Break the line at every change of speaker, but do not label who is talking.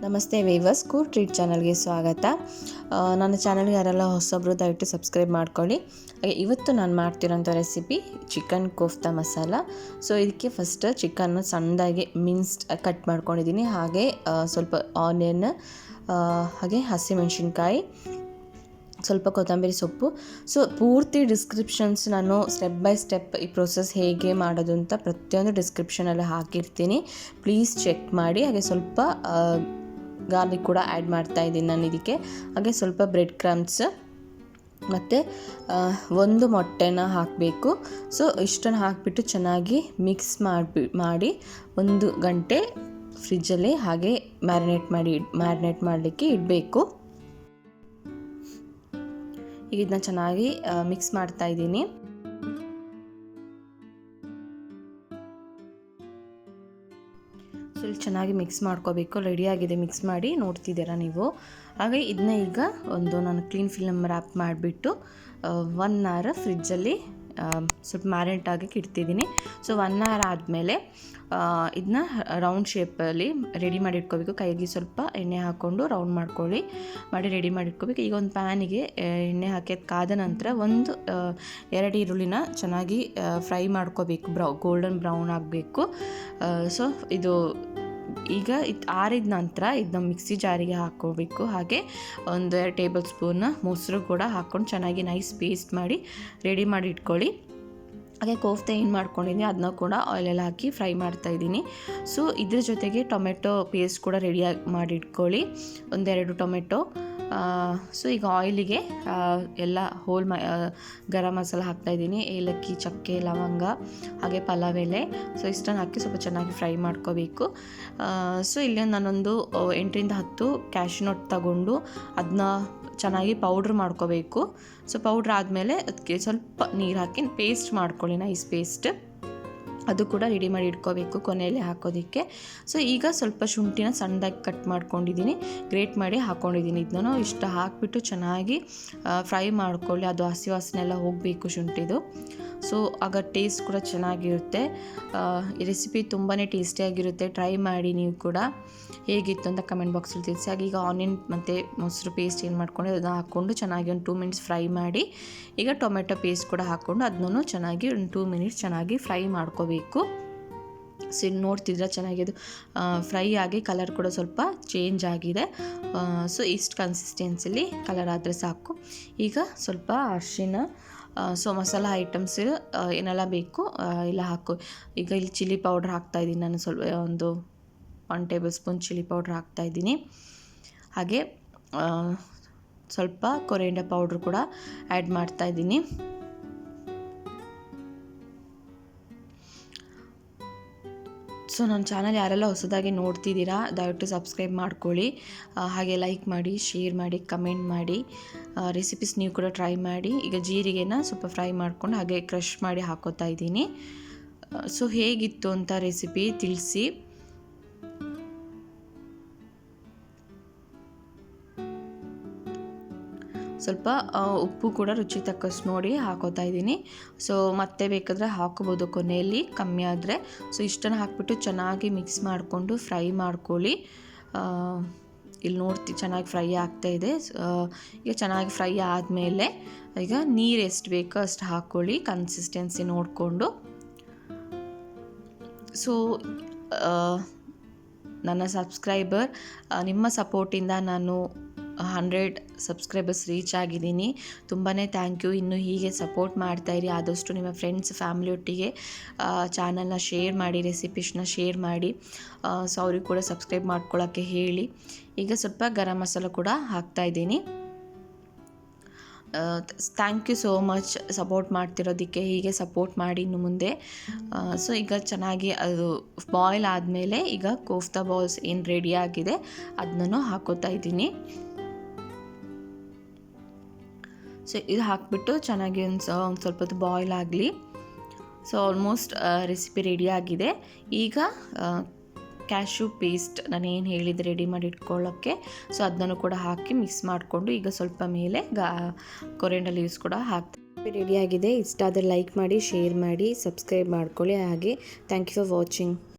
ನಮಸ್ತೆ viewers, cool treat ಚಾನಲ್ಗೆ ಸ್ವಾಗತ. ನನ್ನ ಚಾನಲ್ಗೆ ಯಾರೆಲ್ಲ ಹೊಸಬ್ರು ದಯವಿಟ್ಟು ಸಬ್ಸ್ಕ್ರೈಬ್ ಮಾಡ್ಕೊಳ್ಳಿ. ಇವತ್ತು ನಾನು ಮಾಡ್ತಿರೋಂಥ recipe chicken kofta masala. So ಇದಕ್ಕೆ ಫಸ್ಟ್ ಚಿಕನ್ನು ಸಣ್ಣದಾಗಿ ಮಿನ್ಸ್ಡ್ ಕಟ್ ಮಾಡ್ಕೊಂಡಿದ್ದೀನಿ. ಹಾಗೆ ಸ್ವಲ್ಪ ಆನಿಯನ್, ಹಾಗೆ ಹಸಿಮೆಣಸಿನ್ಕಾಯಿ, ಸ್ವಲ್ಪ ಕೊತ್ತಂಬರಿ ಸೊಪ್ಪು. ಸೊ ಪೂರ್ತಿ ಡಿಸ್ಕ್ರಿಪ್ಷನ್ಸ್ ನಾನು ಸ್ಟೆಪ್ ಬೈ ಸ್ಟೆಪ್ ಈ ಪ್ರೊಸೆಸ್ ಹೇಗೆ ಮಾಡೋದು ಅಂತ ಪ್ರತಿಯೊಂದು ಡಿಸ್ಕ್ರಿಪ್ಷನಲ್ಲಿ ಹಾಕಿರ್ತೀನಿ. ಪ್ಲೀಸ್ ಚೆಕ್ ಮಾಡಿ. ಹಾಗೆ ಸ್ವಲ್ಪ ಗಾರ್ಲಿಕ್ ಕೂಡ ಆ್ಯಡ್ ಮಾಡ್ತಾ ಇದ್ದೀನಿ ನಾನು ಇದಕ್ಕೆ. ಹಾಗೆ ಸ್ವಲ್ಪ ಬ್ರೆಡ್ ಕ್ರಮ್ಸ್ ಮತ್ತು ಒಂದು ಮೊಟ್ಟೆನ ಹಾಕಬೇಕು. ಸೊ ಇಷ್ಟನ್ನು ಹಾಕಿಬಿಟ್ಟು ಚೆನ್ನಾಗಿ ಮಿಕ್ಸ್ ಮಾಡಿ 1 ಗಂಟೆ ಫ್ರಿಜ್ಜಲ್ಲಿ ಹಾಗೆ ಮ್ಯಾರಿನೇಟ್ ಮಾಡಲಿಕ್ಕೆ ಇಡಬೇಕು. ಈಗ ಇದನ್ನ ಚೆನ್ನಾಗಿ ಮಿಕ್ಸ್ ಮಾಡ್ತಾ ಇದ್ದೀನಿ. ಸೊ ಇಲ್ಲಿ ಚೆನ್ನಾಗಿ ಮಿಕ್ಸ್ ಮಾಡ್ಕೋಬೇಕು. ರೆಡಿಯಾಗಿದೆ, ಮಿಕ್ಸ್ ಮಾಡಿ ನೋಡ್ತಿದ್ದೀರಾ ನೀವು. ಹಾಗೆ ಇದನ್ನ ಈಗ ನಾನು ಕ್ಲೀನ್ ಫಿಲ್ಮ್ ರ್ಯಾಪ್ ಮಾಡಿಬಿಟ್ಟು 1 ಅವರ್ ಫ್ರಿಜ್ಜಲ್ಲಿ ಸ್ವಲ್ಪ ಮ್ಯಾರಿನೇಟ್ ಆಗಕ್ಕೆ ಇಡ್ತಿದ್ದೀನಿ. ಸೊ 1 ಅವರ್ ಆದಮೇಲೆ ಇದನ್ನ ರೌಂಡ್ ಶೇಪಲ್ಲಿ ರೆಡಿ ಮಾಡಿ ಇಟ್ಕೋಬೇಕು. ಕೈಗೆ ಸ್ವಲ್ಪ ಎಣ್ಣೆ ಹಾಕ್ಕೊಂಡು ರೌಂಡ್ ಮಾಡಿ ರೆಡಿ ಮಾಡಿ ಇಟ್ಕೋಬೇಕು. ಈಗ ಒಂದು ಪ್ಯಾನಿಗೆ ಎಣ್ಣೆ ಹಾಕಿ ಕಾದ ನಂತರ 2 ಈರುಳ್ಳಿನ ಚೆನ್ನಾಗಿ ಫ್ರೈ ಮಾಡ್ಕೋಬೇಕು. ಗೋಲ್ಡನ್ ಬ್ರೌನ್ ಆಗಬೇಕು. ಸೊ ಇದು ಈಗ ಆರಿದ ನಂತರ ಇದನ್ನ ಮಿಕ್ಸಿ ಜಾರಿಗೆ ಹಾಕ್ಕೋಬೇಕು. ಹಾಗೆ 1 ಟೇಬಲ್ ಸ್ಪೂನ್ ಮೊಸರು ಕೂಡ ಹಾಕ್ಕೊಂಡು ಚೆನ್ನಾಗಿ ನೈಸ್ ಪೇಸ್ಟ್ ಮಾಡಿ ರೆಡಿ ಮಾಡಿ ಇಟ್ಕೊಳ್ಳಿ. ಹಾಗೆ ಕೋಫ್ತೆ ಏನು ಮಾಡ್ಕೊಂಡಿದ್ದೀನಿ ಅದನ್ನ ಕೂಡ ಆಯಿಲೆಲ್ಲ ಹಾಕಿ ಫ್ರೈ ಮಾಡ್ತಾಯಿದ್ದೀನಿ. ಸೊ ಇದ್ರ ಜೊತೆಗೆ ಟೊಮೆಟೊ ಪೇಸ್ಟ್ ಕೂಡ ರೆಡಿಯಾಗಿ ಮಾಡಿ ಇಟ್ಕೊಳ್ಳಿ, 1-2 ಟೊಮೆಟೊ. ಸೊ ಈಗ ಆಯಿಲಿಗೆ ಎಲ್ಲ ಗರಂ ಮಸಾಲ ಹಾಕ್ತಾಯಿದ್ದೀನಿ. ಏಲಕ್ಕಿ, ಚಕ್ಕೆ, ಲವಂಗ, ಹಾಗೆ ಪಲಾವ್ ಎಲೆ. ಸೊ ಇಷ್ಟನ್ನು ಹಾಕಿ ಸ್ವಲ್ಪ ಚೆನ್ನಾಗಿ ಫ್ರೈ ಮಾಡ್ಕೋಬೇಕು. ಸೊ ಇಲ್ಲಿ ನಾನೊಂದು 8-10 ಕ್ಯಾಶ್ಯೂ ನಟ್ ತಗೊಂಡು ಅದನ್ನ ಚೆನ್ನಾಗಿ ಪೌಡ್ರ್ ಮಾಡ್ಕೋಬೇಕು. ಸೊ ಪೌಡ್ರ್ ಆದಮೇಲೆ ಅದಕ್ಕೆ ಸ್ವಲ್ಪ ನೀರು ಹಾಕಿ ಪೇಸ್ಟ್ ಮಾಡ್ಕೊಳ್ಳಿ, ನೈಸ್ ಪೇಸ್ಟ್. ಅದು ಕೂಡ ರೆಡಿ ಮಾಡಿ ಇಟ್ಕೋಬೇಕು ಕೊನೆಯಲ್ಲಿ ಹಾಕೋದಕ್ಕೆ. ಸೊ ಈಗ ಸ್ವಲ್ಪ ಶುಂಠಿನ ಸಣ್ಣದಾಗಿ ಕಟ್ ಮಾಡ್ಕೊಂಡಿದ್ದೀನಿ, ಗ್ರೇಟ್ ಮಾಡಿ ಹಾಕ್ಕೊಂಡಿದ್ದೀನಿ. ಇದನ್ನು ಇಷ್ಟು ಹಾಕಿಬಿಟ್ಟು ಚೆನ್ನಾಗಿ ಫ್ರೈ ಮಾಡ್ಕೊಳ್ಳಿ. ಅದು ಹಸಿ ವಾಸನೆ ಎಲ್ಲ ಹೋಗಬೇಕು ಶುಂಠಿದು. ಸೊ ಆಗ ಟೇಸ್ಟ್ ಕೂಡ ಚೆನ್ನಾಗಿರುತ್ತೆ. ಈ ರೆಸಿಪಿ ತುಂಬಾ ಟೇಸ್ಟಿಯಾಗಿರುತ್ತೆ. ಟ್ರೈ ಮಾಡಿ ನೀವು ಕೂಡ. ಹೇಗಿತ್ತು ಅಂತ ಕಮೆಂಟ್ ಬಾಕ್ಸಲ್ಲಿ ತಿಳಿಸಿ. ಹಾಗೆ ಈಗ ಆನಿಯನ್ ಮತ್ತು ಮೊಸರು ಪೇಸ್ಟ್ ಏನು ಮಾಡ್ಕೊಂಡು ಅದನ್ನು ಹಾಕ್ಕೊಂಡು ಚೆನ್ನಾಗಿ ಒಂದು 2 ಮಿನಿಟ್ಸ್ ಫ್ರೈ ಮಾಡಿ, ಈಗ ಟೊಮೆಟೊ ಪೇಸ್ಟ್ ಕೂಡ ಹಾಕ್ಕೊಂಡು ಅದನ್ನು ಚೆನ್ನಾಗಿ ಒಂದು 2 ಮಿನಿಟ್ಸ್ ಚೆನ್ನಾಗಿ ಫ್ರೈ ಮಾಡ್ಕೋಬೇಕು. ಸೊ ಇಲ್ಲಿ ನೋಡ್ತಿದ್ರೆ ಚೆನ್ನಾಗಿ ಅದು ಫ್ರೈ ಆಗಿ ಕಲರ್ ಕೂಡ ಸ್ವಲ್ಪ ಚೇಂಜ್ ಆಗಿದೆ. ಸೊ ಇಷ್ಟು ಕನ್ಸಿಸ್ಟೆನ್ಸಿಲಿ ಕಲರ್ ಆದರೆ ಸಾಕು. ಈಗ ಸ್ವಲ್ಪ ಅರಿಶಿನ, ಸೊ ಮಸಾಲ ಐಟಮ್ಸ್ ಏನೆಲ್ಲ ಬೇಕು ಎಲ್ಲ ಹಾಕೋ. ಈಗ ಇಲ್ಲಿ ಚಿಲ್ಲಿ ಪೌಡ್ರ್ ಹಾಕ್ತಾಯಿದ್ದೀನಿ ನಾನು. ಸ್ವಲ್ಪ 1 ಟೇಬಲ್ ಸ್ಪೂನ್ ಚಿಲ್ಲಿ ಪೌಡ್ರ್ ಹಾಕ್ತಾಯಿದ್ದೀನಿ. ಹಾಗೆ ಸ್ವಲ್ಪ ಕೊರಿಯಾಂಡರ್ ಪೌಡ್ರ್ ಕೂಡ ಆ್ಯಡ್ ಮಾಡ್ತಾಯಿದ್ದೀನಿ. ಸೊ ನನ್ನ ಚಾನಲ್ ಯಾರೆಲ್ಲ ಹೊಸದಾಗಿ ನೋಡ್ತಿದ್ದೀರಾ ದಯವಿಟ್ಟು ಸಬ್ಸ್ಕ್ರೈಬ್ ಮಾಡ್ಕೊಳ್ಳಿ. ಹಾಗೆ ಲೈಕ್ ಮಾಡಿ, ಶೇರ್ ಮಾಡಿ, ಕಮೆಂಟ್ ಮಾಡಿ. ರೆಸಿಪೀಸ್ ನೀವು ಕೂಡ ಟ್ರೈ ಮಾಡಿ. ಈಗ ಜೀರಿಗೆನ ಸ್ವಲ್ಪ ಫ್ರೈ ಮಾಡ್ಕೊಂಡು ಹಾಗೆ ಕ್ರಷ್ ಮಾಡಿ ಹಾಕೋತಾ ಇದ್ದೀನಿ. ಸೊ ಹೇಗಿತ್ತು ಅಂತ ರೆಸಿಪಿ ತಿಳಿಸಿ. ಸ್ವಲ್ಪ ಉಪ್ಪು ಕೂಡ ರುಚಿ ತಕ್ಕಷ್ಟು ನೋಡಿ ಹಾಕೋತಾ ಇದ್ದೀನಿ. ಸೊ ಮತ್ತೆ ಬೇಕಾದರೆ ಹಾಕೋಬೋದು ಕೊನೆಯಲ್ಲಿ ಕಮ್ಮಿ ಆದರೆ. ಸೊ ಇಷ್ಟನ್ನು ಹಾಕಿಬಿಟ್ಟು ಚೆನ್ನಾಗಿ ಮಿಕ್ಸ್ ಮಾಡಿಕೊಂಡು ಫ್ರೈ ಮಾಡ್ಕೊಳ್ಳಿ. ಇಲ್ಲಿ ಚೆನ್ನಾಗಿ ಫ್ರೈ ಆಗ್ತಾಯಿದೆ. ಈಗ ಚೆನ್ನಾಗಿ ಫ್ರೈ ಆದಮೇಲೆ ಈಗ ನೀರು ಎಷ್ಟು ಬೇಕೋ ಅಷ್ಟು ಹಾಕ್ಕೊಳ್ಳಿ, ಕನ್ಸಿಸ್ಟೆನ್ಸಿ ನೋಡಿಕೊಂಡು. ಸೊ ನನ್ನ ಸಬ್ಸ್ಕ್ರೈಬರ್, ನಿಮ್ಮ ಸಪೋರ್ಟಿಂದ ನಾನು 100 ಸಬ್ಸ್ಕ್ರೈಬರ್ಸ್ ರೀಚ್ ಆಗಿದ್ದೀನಿ. ತುಂಬಾ ಥ್ಯಾಂಕ್ ಯು. ಇನ್ನೂ ಹೀಗೆ ಸಪೋರ್ಟ್ ಮಾಡ್ತಾಯಿರಿ. ಆದಷ್ಟು ನಿಮ್ಮ ಫ್ರೆಂಡ್ಸ್, ಫ್ಯಾಮಿಲಿಯೊಟ್ಟಿಗೆ ಚಾನಲ್ನ ಶೇರ್ ಮಾಡಿ, ರೆಸಿಪೀಸ್ನ ಶೇರ್ ಮಾಡಿ. ಸೊ ಅವ್ರಿಗೆ ಕೂಡ ಸಬ್ಸ್ಕ್ರೈಬ್ ಮಾಡ್ಕೊಳ್ಳೋಕ್ಕೆ ಹೇಳಿ. ಈಗ ಸ್ವಲ್ಪ ಗರಂ ಮಸಾಲ ಕೂಡ ಹಾಕ್ತಾಯಿದ್ದೀನಿ. Thank you so much support ಮಾಡ್ತಿರೋದಕ್ಕೆ. ಹೀಗೆ ಸಪೋರ್ಟ್ ಮಾಡಿ ಇನ್ನು ಮುಂದೆ. ಸೊ ಈಗ ಚೆನ್ನಾಗಿ ಅದು ಬಾಯ್ಲ್ ಆದಮೇಲೆ ಈಗ ಕೋಫ್ತಾ ಬಾಲ್ಸ್ ಏನು ರೆಡಿ ಆಗಿದೆ ಅದನ್ನು ಹಾಕೋತಾ ಇದ್ದೀನಿ. ಸೊ ಇದು ಹಾಕಿಬಿಟ್ಟು ಚೆನ್ನಾಗಿ ಒಂದು ಸ್ವಲ್ಪ ಹೊತ್ತು ಬಾಯ್ಲ್ ಆಗಲಿ. ಸೊ ಆಲ್ಮೋಸ್ಟ್ ರೆಸಿಪಿ ರೆಡಿ ಆಗಿದೆ. ಈಗ ಕ್ಯಾಶ್ಯೂ ಪೇಸ್ಟ್ ನಾನು ಏನು ಹೇಳಿದೆ ರೆಡಿ ಮಾಡಿ ಇಟ್ಕೊಳ್ಳೋಕ್ಕೆ, ಸೊ ಅದನ್ನು ಕೂಡ ಹಾಕಿ ಮಿಕ್ಸ್ ಮಾಡಿಕೊಂಡು ಈಗ ಸ್ವಲ್ಪ ಮೇಲೆ ಕೊರಿಯಾಂಡರ್ ಲೀವ್ಸ್ ಕೂಡ ಹಾಕ್ತೀನಿ. ರೆಡಿಯಾಗಿದೆ. ಇಷ್ಟ ಆದರೆ ಲೈಕ್ ಮಾಡಿ, ಶೇರ್ ಮಾಡಿ, ಸಬ್ಸ್ಕ್ರೈಬ್ ಮಾಡ್ಕೊಳ್ಳಿ. ಹಾಗೆ ಥ್ಯಾಂಕ್ ಯು ಫಾರ್ ವಾಚಿಂಗ್.